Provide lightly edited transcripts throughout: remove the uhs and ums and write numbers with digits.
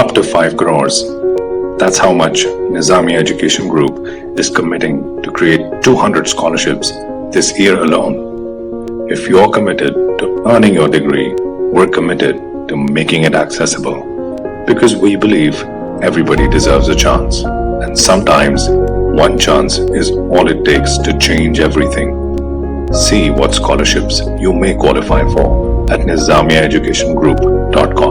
Up to 5 crores. That's how much Nizami Education Group is committing to create 200 scholarships this year alone. If you're committed to earning your degree, we're committed to making it accessible. Because we believe everybody deserves a chance. And sometimes one chance is all it takes to change everything. See what scholarships you may qualify for at nizamiaeducationgroup.com.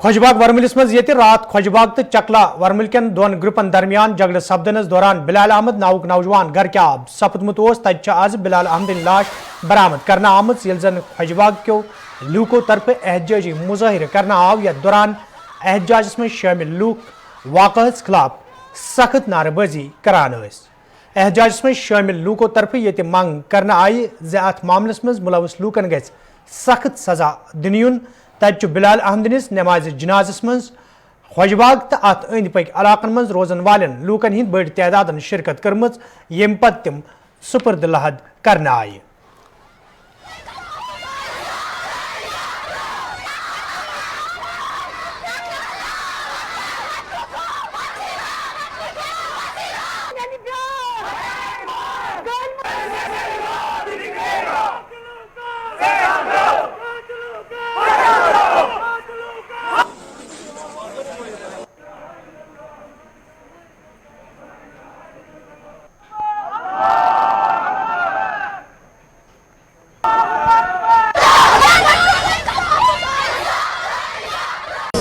خوشباغ ورملس مز یہ رات خوشباغ تو چکلا ورمل کن دون گروپن درمیان جگڑ سپدنس دوران بلال احمد ناوک نوجوان گھر کیا سپدمت تت آز بلال احمد لاش برآمد کرنا آمت یل زن خوشباغ کیو لوکو طرف احتجاجی مظاہرہ کرنا آو یتھ دوران احتجاجس میں شامل لوک واقعس خلاف سخت نعرہ بازی کران ٲسۍ احتجاجس میں شامل لوکو طرف یہ منگ کرنا آئی ات معاملس مز ملوث لوکن گژھِ سخت سزا دن یُن تتہ بلال احمدنس نماز جنازس مز خوشباغ تو ات اند پک علاقن مز روزن والن لوکن ہند بڑ تعداد شرکت کرمز یم پتہ تم سپرد لحد کرنا آئی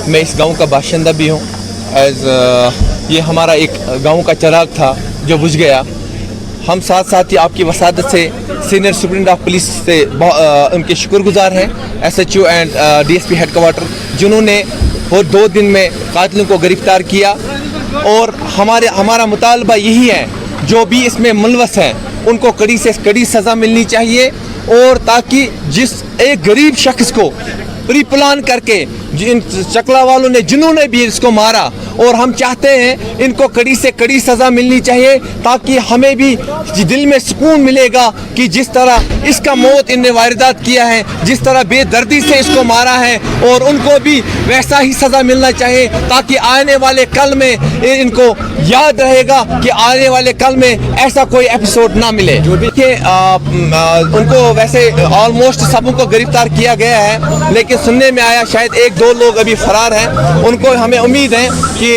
میں اس گاؤں کا باشندہ بھی ہوں یہ ہمارا ایک گاؤں کا چراغ تھا جو بجھ گیا ہم ساتھ ساتھ ہی آپ کی وسادت سے سینئر سپرنٹینڈنٹ آف پولیس سے ان کے شکر گزار ہیں S H O and D S P headquarter جنہوں نے وہ 2 دن میں قاتلوں کو گرفتار کیا اور ہمارا مطالبہ یہی ہے جو بھی اس میں ملوث ہیں ان کو کڑی سے کڑی سزا ملنی چاہیے اور تاکہ جس ایک غریب شخص کو پری پلان کر کے ان چکلا والوں نے جنہوں نے بھی اس کو مارا اور ہم چاہتے ہیں ان کو کڑی سے کڑی سزا ملنی چاہیے تاکہ ہمیں بھی دل میں سکون ملے گا کہ جس طرح اس کا موت ان نے واردات کیا ہے جس طرح بے دردی سے اس کو مارا ہے اور ان کو بھی ویسا ہی سزا ملنا چاہیے تاکہ آنے والے کل میں ان کو یاد رہے گا کہ آنے والے کل میں ایسا کوئی ایپیسوڈ نہ ملے کہ ان کو ویسے آلموسٹ سبوں کو گرفتار کیا گیا ہے لیکن سننے میں آیا شاید 1-2 لوگ ابھی فرار ہیں ان کو ہمیں امید ہے کہ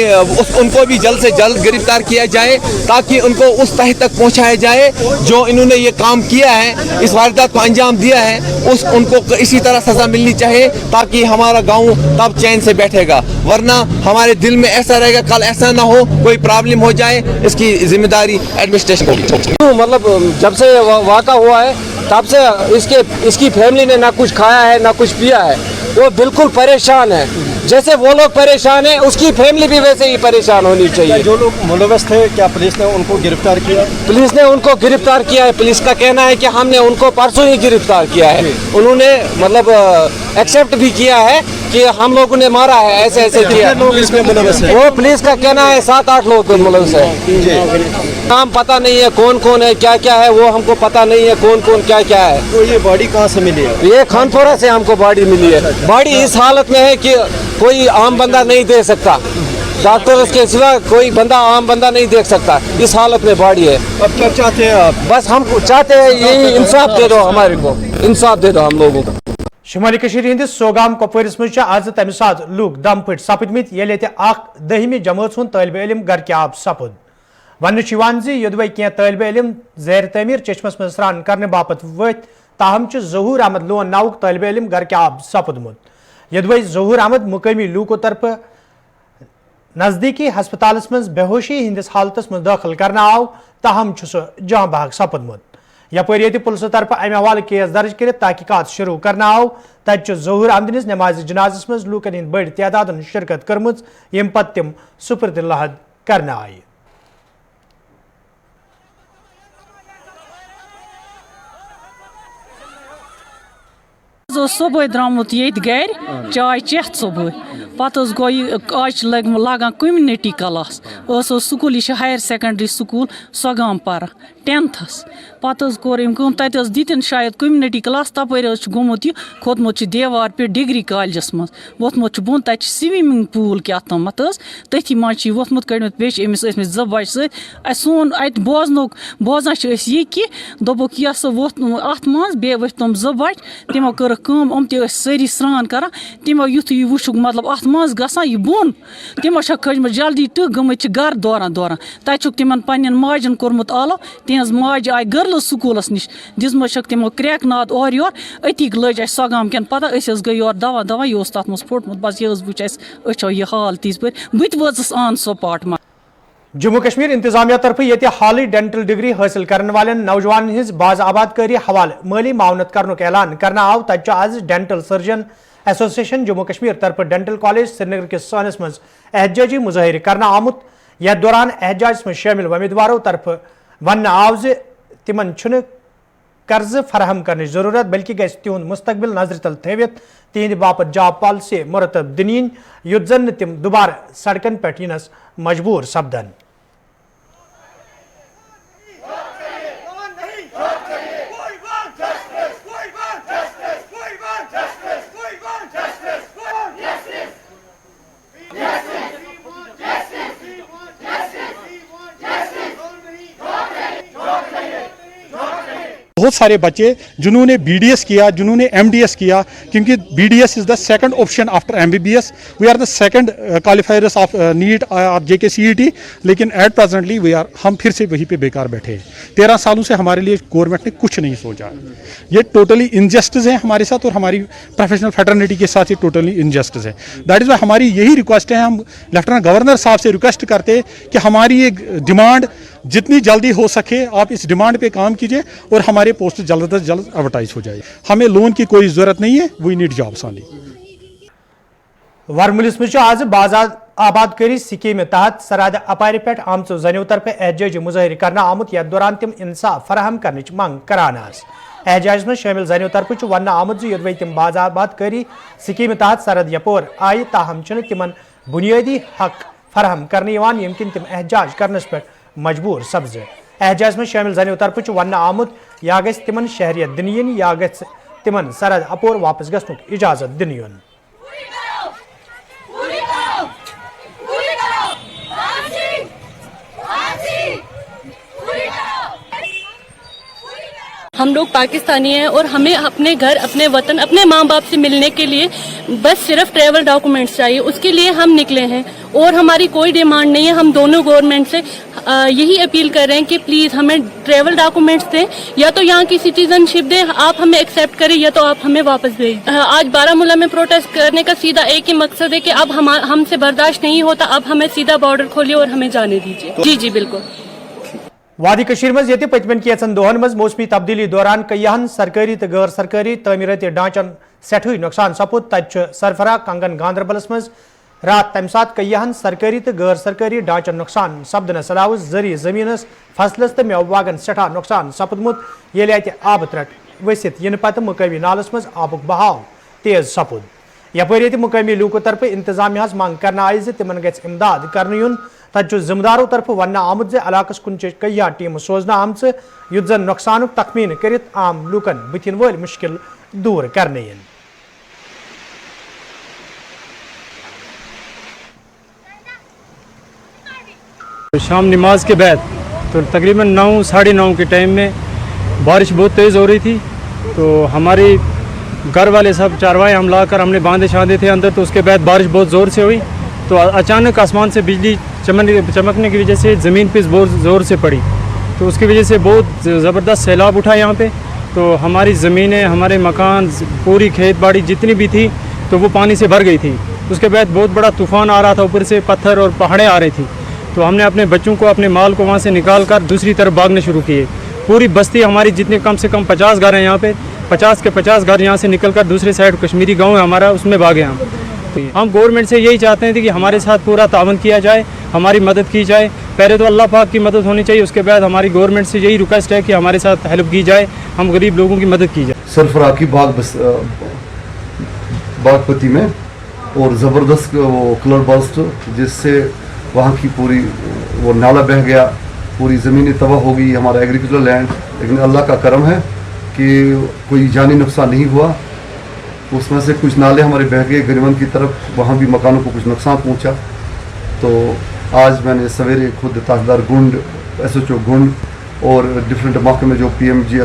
ان کو بھی جلد سے جلد گرفتار کیا جائے تاکہ ان کو اس تہ تک پہنچایا جائے جو انہوں نے یہ کام کیا ہے اس واردات کو انجام دیا ہے ان کو اسی طرح سزا ملنی چاہیے تاکہ ہمارا گاؤں تب چین سے بیٹھے گا ورنہ ہمارے دل میں ایسا رہے گا کل ایسا نہ ہو کوئی پرابلم ہو جائے اس کی ذمہ داری ایڈمنسٹریشن کو مطلب جب سے واقع ہوا ہے تب سے اس کی فیملی نے نہ کچھ کھایا ہے نہ کچھ پیا ہے وہ بالکل پریشان ہے جیسے وہ لوگ پریشان ہیں اس کی فیملی بھی ویسے ہی پریشان ہونی چاہیے جو لوگ ملوث تھے کیا پولیس نے ان کو گرفتار کیا پولیس نے ان کو گرفتار کیا ہے پولیس کا کہنا ہے کہ ہم نے ان کو پرسوں ہی گرفتار کیا ہے انہوں نے مطلب ایکسیپٹ بھی کیا ہے کہ ہم لوگوں نے مارا ہے ایسے کیا لوگ اس میں ملوث ہیں وہ پولیس کا کہنا ہے 7-8 لوگ ملوث ہیں نام پتہ نہیں ہے کون ہے کیا ہے وہ ہم کو پتہ نہیں ہے کون کیا ہے تو یہ باڈی کہاں سے ملی ہے یہ خانپورہ سے ہم کو باڈی ملی ہے باڈی اس حالت میں ہے کہ کوئی عام بندہ نہیں دے سکتا ڈاکٹر کے سوا کوئی بندہ عام بندہ نہیں دیکھ سکتا اس حالت میں باڈی ہے اب کیا چاہتے ہیں آپ بس ہم چاہتے ہیں یہی انصاف دے دو ہمارے کو انصاف دے دو ہم لوگوں کو شمالی کشیر ہندس سوگام کپوارس مز آز تمہ سات لوگ دم پھٹ سپدمت یل اخ 10ہمہ جماعت ہند طالب علم گھر کیاب سپد ون یدوے کی طالب علم زیر تعمیر چشمس مز سران کرنے باپت وت تاہم ظہور احمد لون ناوک طالب علم گھر کیاب سپدمت یدوے ظہور احمد مقامی لوکو طرف نزدیکی ہسپتالس مز بے ہوشی ہندس حالتس مز داخل کرنا آو تاہم سہ جاں بحق سپدمت یپر یہ پولیسو طرف امہ حوالہ کیس درج کر تحقیقات شروع کرنا آو تت ظہور احمدنس نماز جنازس مز لوکن ہند بڑ تعداد شرکت کرمز یم پتہ تم سپرد لحد کرنا آئی صبح درامت یہ گر چائے چیت صبح پتہ گو آج لاگان کمنٹی کلاس سکول یہ ہائر سیکنڈری سکول سوگام پارہ 10تھس پتہ کور تت دتن شاید کمنٹی کلاس تپر گومت یہ کھوتمت دیوار پہ ڈگری کالجس مز ووتمت بون تت سوئمنگ پول کیا تامت تھی مز ووتمت کڑمت بیچ امس زٕ بچہ سون ات بوزان یہ کہ دپک یہ سا ووت ات مز بیٚیہِ ؤتھۍ تِم 2 بچہ تمو کٔرٕکھ کٲم یِم تہِ ٲسۍ سٲری سرٛان کَران تِمو یُتھُے یہِ وٕچھُکھ مطلب اَتھ منٛز گژھان یہِ بۄن تِمو چھےٚ کھٔجمٕژ جلدی تہٕ گٔمٕتۍ چھِ گَرٕ دوران تَتہِ چھُکھ تِمن پنٛنٮ۪ن ماجٮ۪ن کوٚرمُت آلو تِہٕنٛز ماجہِ آیہِ گٔرلٕز سکوٗلَس نِش دِژمٕژ چھَکھ تِمو کرٛٮ۪کہٕ ناد اورٕ یورٕ أتی لٔج اَسہِ سۄگام کٮ۪ن پَتہ أسۍ حظ گٔے یورٕ دوا یہِ اوس تَتھ منٛز پھوٚٹمُت بَس یہِ حظ وٕچھ اَسہِ أچھو یہِ حال تِژ پٲٹھۍ بہٕ تہِ وٲژٕس آن سپاٹ منٛز جموں کشمیر انتظامیہ طرف یہ حالی ڈینٹل ڈگری حاصل کرنے والے نوجوان ہز باز آباد کاری حوالہ مالی معاونت کرنے اعلان کرنا آو تج آز dental surgeon association Jammu Kashmir طرف ڈینٹل کالج سری نگر کس سانس مز احتجاجی مظاہر کرنا آمت یتھ دوران احتجاج میں شامل امیدواروں طرف ون آو تمن چھن قرض فراہم کرنے ضرورت بلکہ گھس تہد مستقبل نظر تل تھوت تہند باپت جاب پالسی مرتب دنین یت زن تم دوبارہ سڑکن پہ ینس مجبور سپدن بہت سارے بچے جنہوں نے بی ڈی ایس کیا جنہوں نے ایم ڈی ایس کیا کیونکہ B D S is the second option after M B B S we are the second qualifiers of NEET اور J K C E T لیکن ایٹ پریزنٹلی ہم پھر سے وہیں پہ بیکار بیٹھے ہیں 13 سالوں سے ہمارے لیے گورنمنٹ نے کچھ نہیں سوچا یہ ٹوٹلی انجسٹس ہیں ہمارے ساتھ اور ہماری پروفیشنل فیٹرنیٹی کے ساتھ یہ ٹوٹلی انجسٹس ہے دیٹ از وائی ہماری یہی ریکویسٹ ہے ہم لیفٹیننٹ گورنر صاحب سے ریکویسٹ کرتے کہ ہماری یہ ڈیمانڈ جتنی جلدی ہو سکے آپ اس ڈیمانڈ پہ کام کیجئے اور ہمارے پوسٹ جلد از جلد ایڈورٹائز ہو جائے ہمیں لون کی کوئی ضرورت نہیں ہے وی نیڈ جابس اونلی ورملس مز آز باز آباد کاری سکیم تحت سرحد اپارِ پہ آمژ زنیو طرف احتجاجی مظاہر کرنا آمت یتھ دوران تم انصاف فراہم کرنچ منگ کران احتجاج میں شامل زنیو طرف ون آمت یودوی تم باز آباد کاری سکیم تحت سرحد یپور آئی تاہم چھ تمن بنیادی حق فراہم کرنے یم کن تم احتجاج کرنس پہ مجبور سپز احتجاج میں شامل زنیو طرف ون آمت یا گھس تمن شہریت دن یا گھس تمن سرحد اپور واپس گھنک اجازت دن ہم لوگ پاکستانی ہیں اور ہمیں اپنے گھر اپنے وطن اپنے ماں باپ سے ملنے کے لیے بس صرف ٹریول ڈاکومنٹس چاہیے اس کے لیے ہم نکلے ہیں اور ہماری کوئی ڈیمانڈ نہیں ہے ہم دونوں گورنمنٹ سے یہی اپیل کر رہے ہیں کہ پلیز ہمیں ٹریول ڈاکومنٹس دیں یا تو یہاں کی سٹیزن شپ دیں آپ ہمیں ایکسیپٹ کریں یا تو آپ ہمیں واپس بھیجیں آج بارہ مولہ میں پروٹیسٹ کرنے کا سیدھا ایک ہی مقصد ہے کہ اب ہم سے برداشت نہیں ہوتا اب ہمیں سیدھا بارڈر کھولیے اور ہمیں جانے دیجیے جی بالکل وادی کشیر مز یہ پتمن کیچن دہن مز موسمی تبدیلی دوران کئیہن سرکاری تو غیر سرکاری تعمیراتی ڈھانچن سٹھے نقصان سپود تت سرفراہ کنگن گاندربلس مز رات تمہ سات کئیہن سرکاری تو غیر سرکاری ڈھانچن نقصان سپدنس علاوہ زرعی زمینس فصلس تو میوہ باغن سٹھا نقصان سپدمت یل اتہ آب ترٹ ورست ین پتہ مقامی نالس مز آبک بہاؤ تیز سپود یپر یہ مقامی لوکو طرف انتظامیہ منگ کرنا آئی تمن گھس امداد کرنے یون تت ذمہ داروں طرف ون آمت علاقس کن کئیہ ٹیم سوزنہ آمت یت زن نقصان تخمین کرت عام لوکن بتن ول مشکل دور کرنے شام نماز کے بعد تو تقریباً 9 ساڑھے 9 کے ٹائم میں بارش بہت تیز ہو رہی تھی تو ہماری گھر والے سب چاروائے ہم لا کر ہم نے باندھے چھاندے تھے اندر تو اس کے بعد بارش بہت زور سے ہوئی تو اچانک آسمان سے بجلی چمکنے کی وجہ سے زمین پہ بہت زور سے پڑی تو اس کی وجہ سے بہت زبردست سیلاب اٹھا یہاں پہ تو ہماری زمینیں ہمارے مکان پوری کھیت باڑی جتنی بھی تھی تو وہ پانی سے بھر گئی تھی اس کے بعد بہت بڑا طوفان آ رہا تھا اوپر سے پتھر اور پہاڑیں آ رہی تھیں تو ہم نے اپنے بچوں کو اپنے مال کو وہاں سے نکال کر دوسری طرف بھاگنے شروع کیے پوری بستی ہماری جتنے کم سے کم 50 گھر ہیں یہاں پہ 50 کے 50 گھر یہاں سے نکل کر دوسرے سائڈ کشمیری گاؤں ہے ہمارا اس میں بھاگے ہم گورنمنٹ سے یہی چاہتے ہیں کہ ہمارے ساتھ پورا تعاون کیا جائے ہماری مدد کی جائے پہلے تو اللہ پاک کی مدد ہونی چاہیے اس کے بعد ہماری گورنمنٹ سے یہی ریکویسٹ ہے کہ ہمارے ساتھ ہیلپ کی جائے ہم غریب لوگوں کی مدد کی جائے سرفراہ کی باغ پتی میں اور زبردست وہ کلر برسٹ جس سے وہاں کی پوری وہ نالا بہہ گیا پوری زمینیں تباہ ہو گئی ہمارا ایگریکلچر لینڈ لیکن اللہ کا کرم ہے کہ کوئی جانی نقصان نہیں ہوا اس میں سے کچھ نالے ہمارے بہہ گئے گریون کی طرف وہاں بھی مکانوں کو کچھ نقصان پہنچا تو آج میں نے سویرے خود تحصیلدار گنڈ ایس ایچ او گنڈ اور ڈفرینٹ محکمے جو پی ایم جی